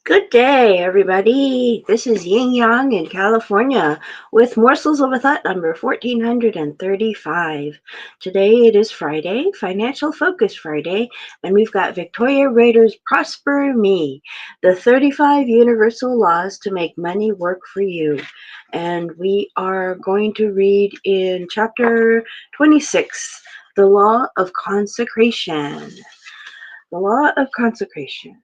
Good day, everybody. This is Yin Yang in California with Morsels of a Thought number 1435. Today it is Friday, Financial Focus Friday, and we've got Victoria Rader's Prosper Me, the 35 Universal Laws to Make Money Work for You. And we are going to read in chapter 26, The Law of Consecration. The Law of Consecration.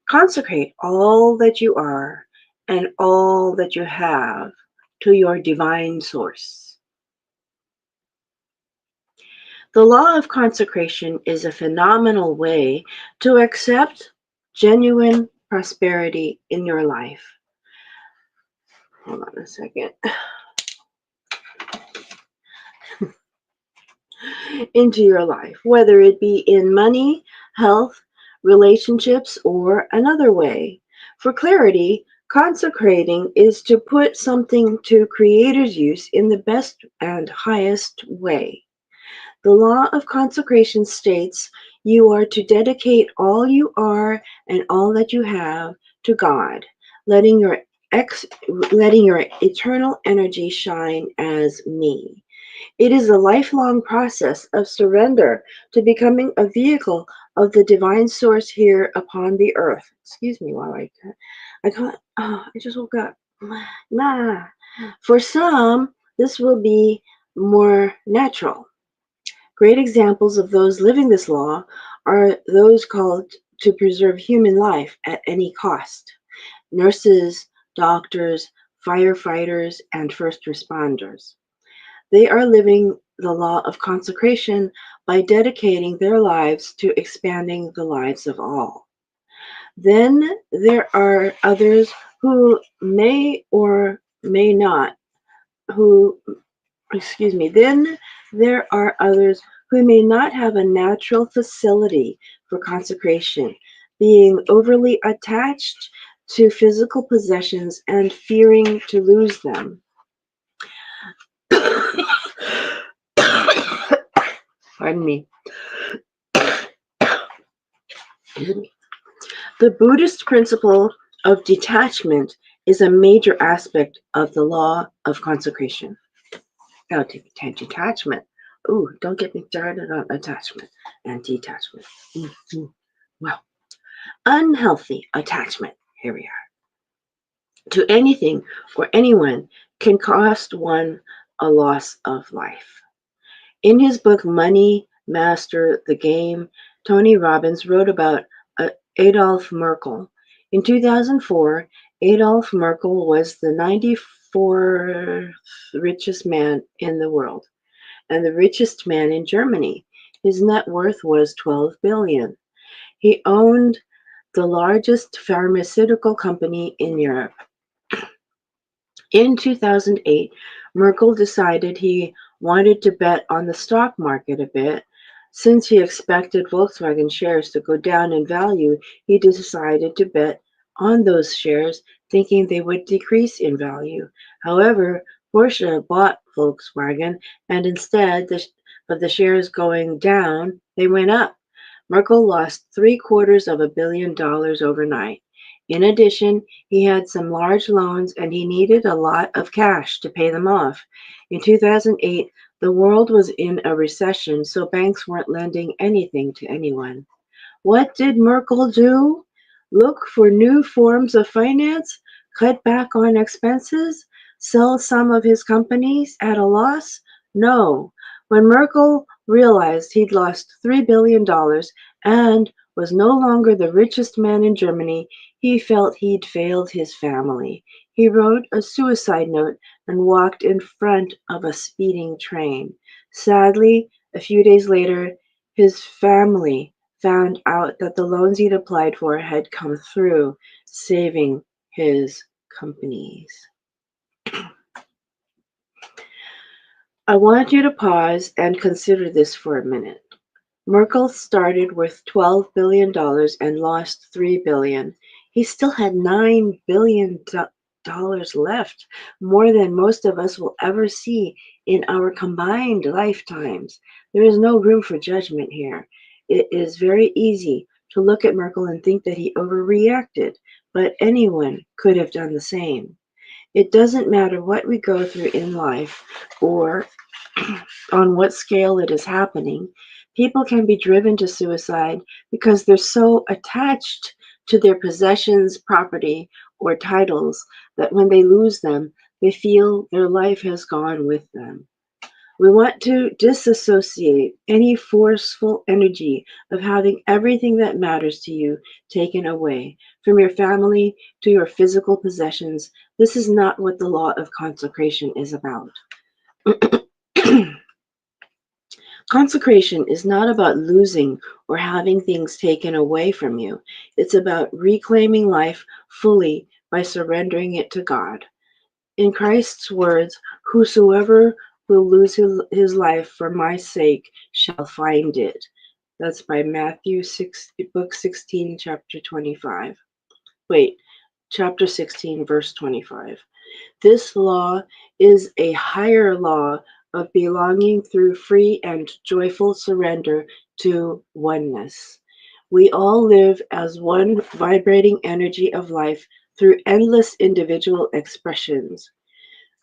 Consecrate all that you are and all that you have to your divine source. The law of consecration is a phenomenal way to accept genuine prosperity in your life. Hold on a second. Into your life, whether it be in money, health, relationships, or another way. For clarity, consecrating is to put something to Creator's use in the best and highest way. The law of consecration states you are to dedicate all you are and all that you have to God, letting your letting your eternal energy shine as me. It is a lifelong process of surrender to becoming a vehicle of the divine source here upon the earth. Excuse me while I can't, I just woke up. Nah. For some, this will be more natural. Great examples of those living this law are those called to preserve human life at any cost. Nurses, doctors, firefighters, and first responders. They are living the law of consecration by dedicating their lives to expanding the lives of all. Then there are others who may or may not, who, then there are others who may not have a natural facility for consecration, being overly attached to physical possessions and fearing to lose them. Pardon me. The Buddhist principle of detachment is a major aspect of the law of consecration. Oh, detachment. Ooh, don't get me started on attachment and detachment. Well, unhealthy attachment, here we are, to anything or anyone can cost one a loss of life. In his book Money Master the Game, Tony Robbins wrote about Adolf Merkel. In 2004, Adolf Merkel was the 94th richest man in the world and the richest man in Germany. His net worth was 12 billion. He owned the largest pharmaceutical company in Europe. In 2008, Merkel decided he wanted to bet on the stock market a bit. Since he expected Volkswagen shares to go down in value, he decided to bet on those shares, thinking they would decrease in value. However, Porsche bought Volkswagen, and instead of the shares going down, they went up. Merkel lost $750 million overnight. In addition, he had some large loans and he needed a lot of cash to pay them off. In 2008, the world was in a recession, so banks weren't lending anything to anyone. What did Merkel do? Look for new forms of finance, cut back on expenses, sell some of his companies at a loss? No. When Merkel realized he'd lost $3 billion and was no longer the richest man in Germany, he felt he'd failed his family. He wrote a suicide note and walked in front of a speeding train. Sadly, a few days later, his family found out that the loans he'd applied for had come through, saving his companies. I want you to pause and consider this for a minute. Merkel started with $12 billion and lost $3 billion. He still had $9 billion left, more than most of us will ever see in our combined lifetimes. There is no room for judgment here. It is very easy to look at Merkel and think that he overreacted, but anyone could have done the same. It doesn't matter what we go through in life or on what scale it is happening. People can be driven to suicide because they're so attached to their possessions, property, or titles that when they lose them, they feel their life has gone with them. We want to disassociate any forceful energy of having everything that matters to you taken away, from your family to your physical possessions. This is not what the law of consecration is about. Consecration is not about losing or having things taken away from you. It's about reclaiming life fully by surrendering it to God. In Christ's words, whosoever will lose his life for my sake shall find it. That's by Matthew 6, book 16, chapter 25. Wait, chapter 16, verse 25. This law is a higher law of belonging through free and joyful surrender to oneness. We all live as one vibrating energy of life through endless individual expressions.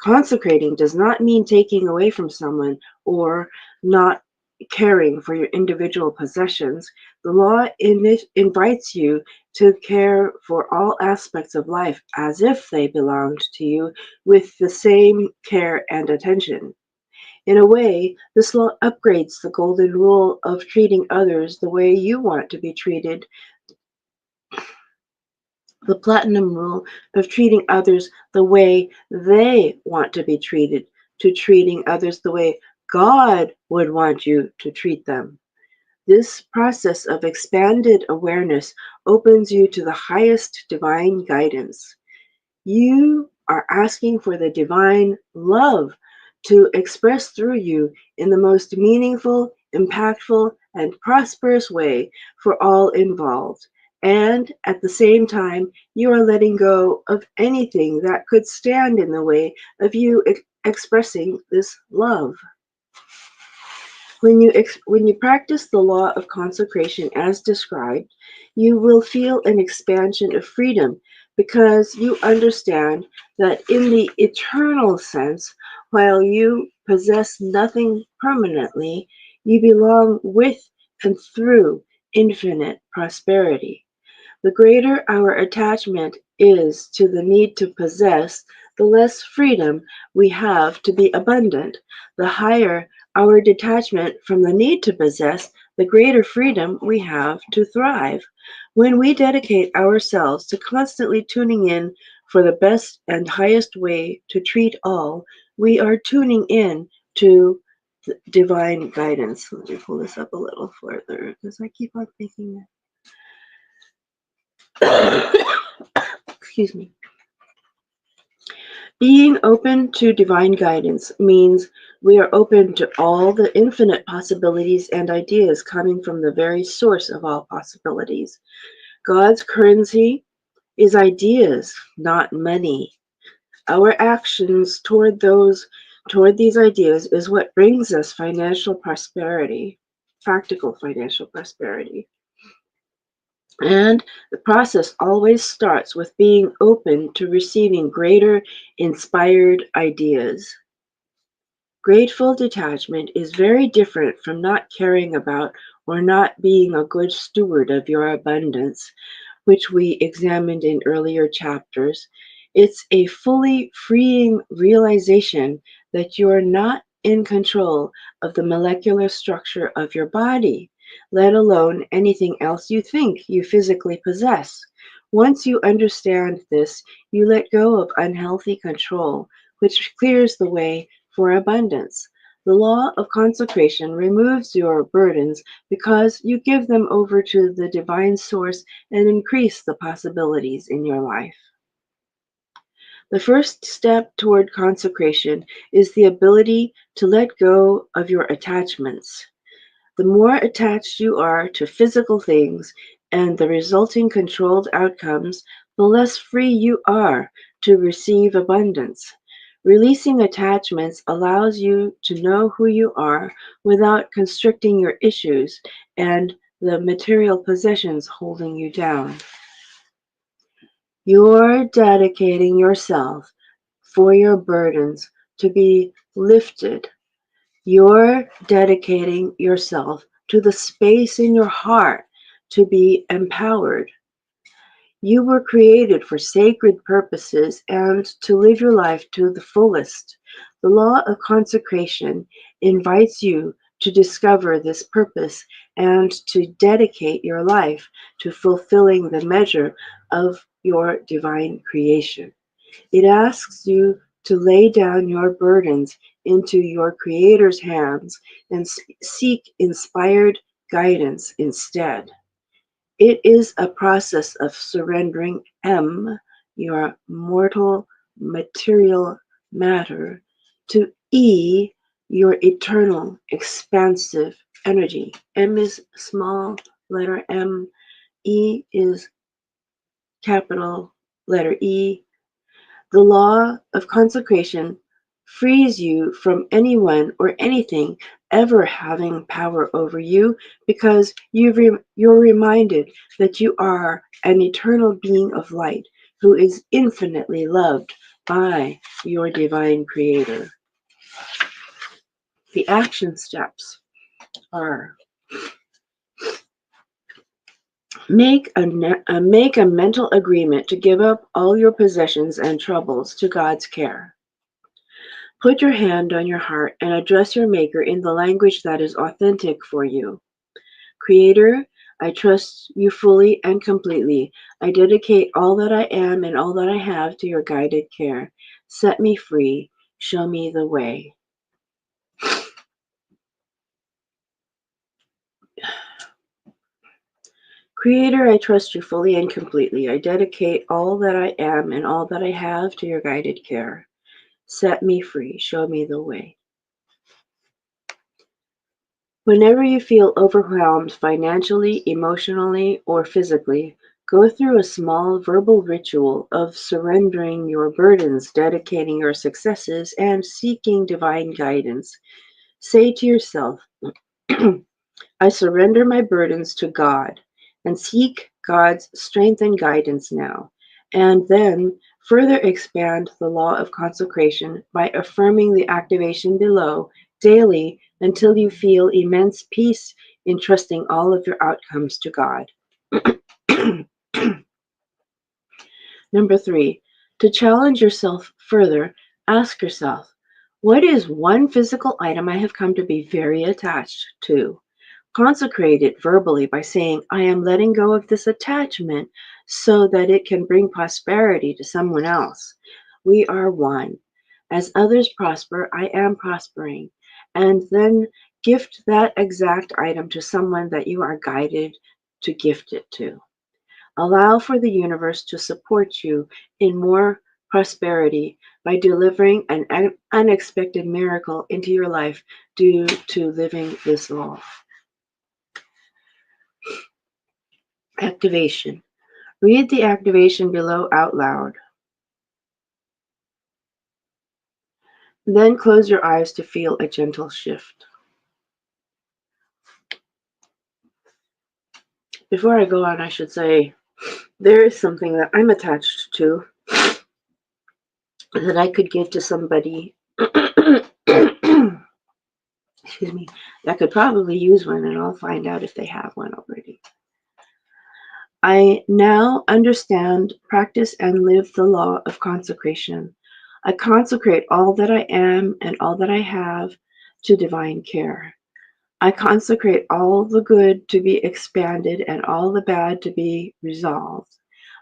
Consecrating does not mean taking away from someone or not caring for your individual possessions. The law invites you to care for all aspects of life as if they belonged to you with the same care and attention. In a way, this law upgrades the golden rule of treating others the way you want to be treated, the platinum rule of treating others the way they want to be treated, to treating others the way God would want you to treat them. This process of expanded awareness opens you to the highest divine guidance. You are asking for the divine love to express through you in the most meaningful, impactful, and prosperous way for all involved. And at the same time, you are letting go of anything that could stand in the way of you expressing this love. When you practice the law of consecration as described, you will feel an expansion of freedom because you understand that in the eternal sense, while you possess nothing permanently, you belong with and through infinite prosperity. The greater our attachment is to the need to possess, the less freedom we have to be abundant. The higher our detachment from the need to possess, the greater freedom we have to thrive. When we dedicate ourselves to constantly tuning in for the best and highest way to treat all, we are tuning in to divine guidance. Let me pull this up a little further because I keep on thinking that. Excuse me. Being open to divine guidance means we are open to all the infinite possibilities and ideas coming from the very source of all possibilities. God's currency is ideas, not money. Our actions toward these ideas is what brings us financial prosperity, practical financial prosperity. And the process always starts with being open to receiving greater inspired ideas. Grateful detachment is very different from not caring about or not being a good steward of your abundance, which we examined in earlier chapters. It's a fully freeing realization that you're not in control of the molecular structure of your body, let alone anything else you think you physically possess. Once you understand this, you let go of unhealthy control, which clears the way for abundance. The law of consecration removes your burdens because you give them over to the divine source and increase the possibilities in your life. The first step toward consecration is the ability to let go of your attachments. The more attached you are to physical things and the resulting controlled outcomes, the less free you are to receive abundance. Releasing attachments allows you to know who you are without constricting your issues and the material possessions holding you down. You're dedicating yourself for your burdens to be lifted. You're dedicating yourself to the space in your heart to be empowered. You were created for sacred purposes and to live your life to the fullest. The law of consecration invites you to discover this purpose and to dedicate your life to fulfilling the measure of your divine creation. It asks you to lay down your burdens into your Creator's hands and seek inspired guidance instead. It is a process of surrendering M, your mortal material matter, to E, your eternal expansive energy. M is small letter M, E is capital letter E. The law of consecration frees you from anyone or anything ever having power over you because you're reminded that you are an eternal being of light who is infinitely loved by your divine creator. The action steps are make a mental agreement to give up all your possessions and troubles to God's care. Put your hand on your heart and address your Maker in the language that is authentic for you. Creator, I trust you fully and completely. I dedicate all that I am and all that I have to your guided care. Set me free. Show me the way. Creator, I trust you fully and completely. I dedicate all that I am and all that I have to your guided care. Set me free. Show me the way. Whenever you feel overwhelmed financially, emotionally, or physically, go through a small verbal ritual of surrendering your burdens, dedicating your successes, and seeking divine guidance. Say to yourself, I surrender my burdens to God and seek God's strength and guidance now. And then further expand the law of consecration by affirming the activation below daily until you feel immense peace in trusting all of your outcomes to God. Number 3, to challenge yourself further, ask yourself, what is one physical item I have come to be very attached to? Consecrate it verbally by saying, I am letting go of this attachment so that it can bring prosperity to someone else. We are one. As others prosper, I am prospering. And then gift that exact item to someone that you are guided to gift it to. Allow for the universe to support you in more prosperity by delivering an unexpected miracle into your life due to living this law. Activation. Read the activation below out loud. Then close your eyes to feel a gentle shift. Before I go on, I should say there is something that I'm attached to that I could give to somebody, excuse me, that could probably use one, and I'll find out if they have one already. I now understand, practice, and live the law of consecration. I consecrate all that I am and all that I have to divine care. I consecrate all the good to be expanded and all the bad to be resolved.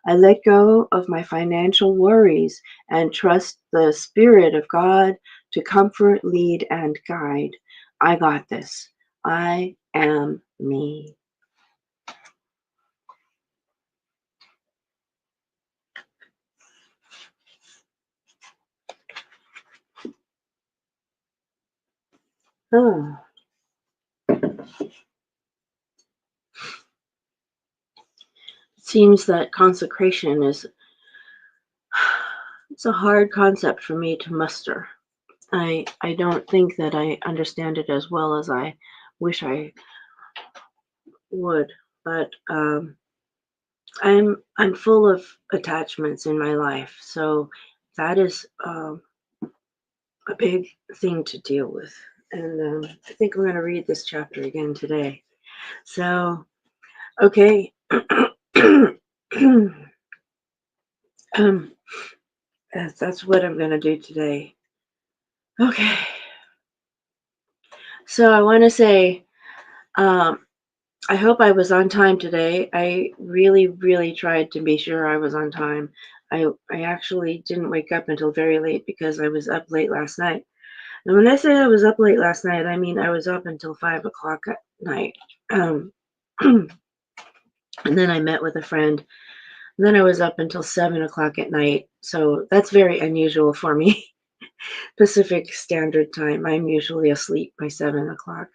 I let go of my financial worries and trust the Spirit of God to comfort, lead, and guide. I got this. I am me. Oh. It seems that consecration is it's a hard concept for me to muster. I don't think that I understand it as well as I wish I would, but I'm full of attachments in my life, so that is a big thing to deal with. And I think I'm going to read this chapter again today. So, okay. um, that's what I'm going to do today. Okay. So I want to say, um, I hope I was on time today. I really, really tried to be sure I was on time. I actually didn't wake up until very late because I was up late last night. And when I say I was up late last night, I mean I was up until 5 o'clock at night. Um, and then I met with a friend. And then I was up until 7 o'clock at night. So that's very unusual for me. Pacific Standard Time. I'm usually asleep by 7 o'clock.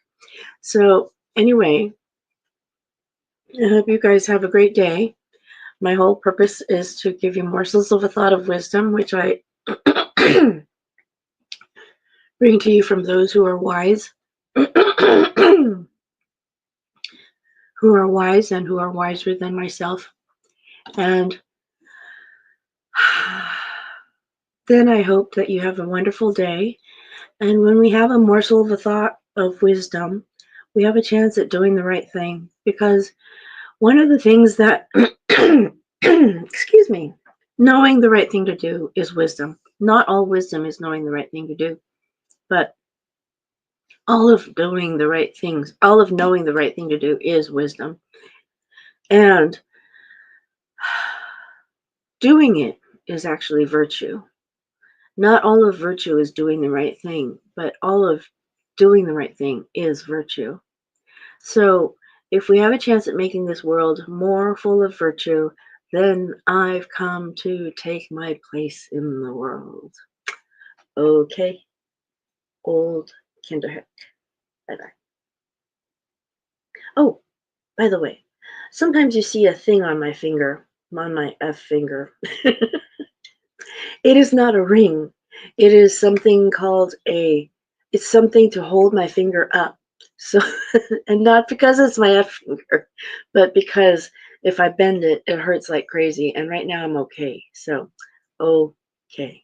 So anyway, I hope you guys have a great day. My whole purpose is to give you morsels of a thought of wisdom, which I bring to you from those who are wise, who are wise and who are wiser than myself. And then I hope that you have a wonderful day. And when we have a morsel of a thought of wisdom, we have a chance at doing the right thing. Because one of the things that, excuse me, knowing the right thing to do is wisdom. Not all wisdom is knowing the right thing to do, but all of doing the right things, all of knowing the right thing to do is wisdom. And doing it is actually virtue. Not all of virtue is doing the right thing, but all of doing the right thing is virtue. So if we have a chance at making this world more full of virtue, then I've come to take my place in the world. Okay, old Kinderhook. Bye bye. Oh, by the way, sometimes you see a thing on my finger, on my F finger. It is not a ring. It is something called it's something to hold my finger up. So, and not because it's my F finger, but because if I bend it, it hurts like crazy. And right now I'm okay. So, okay.